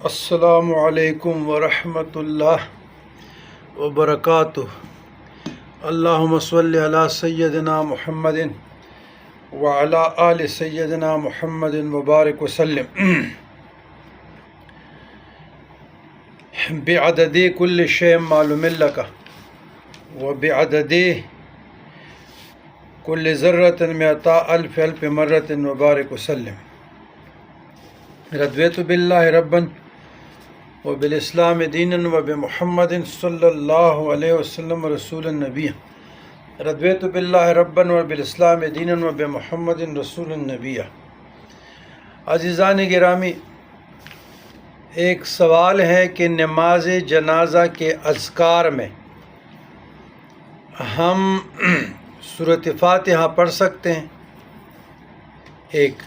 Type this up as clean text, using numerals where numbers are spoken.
السلام علیکم ورحمۃ اللہ وبرکاتہ۔ اللہم صلی علی سیدنا محمد وعلی آل سیدنا محمد وبارک وسلم۔ بعدد کل شیء معلوم لک وبعدد کل ذرۃ مئۃ الف مرۃ وبارک وسلم۔ رضیت باللہ ربا وبالاسلام دینا وبمحمد صلی اللہ علیہ وسلم رسول النبی۔ رضیت باللہ ربا وبالاسلام دینا وبمحمد رسول النبی۔ عزیزان گرامی، ایک سوال ہے کہ نماز جنازہ کے اذکار میں ہم سورۃ فاتحہ پڑھ سکتے ہیں؟ ایک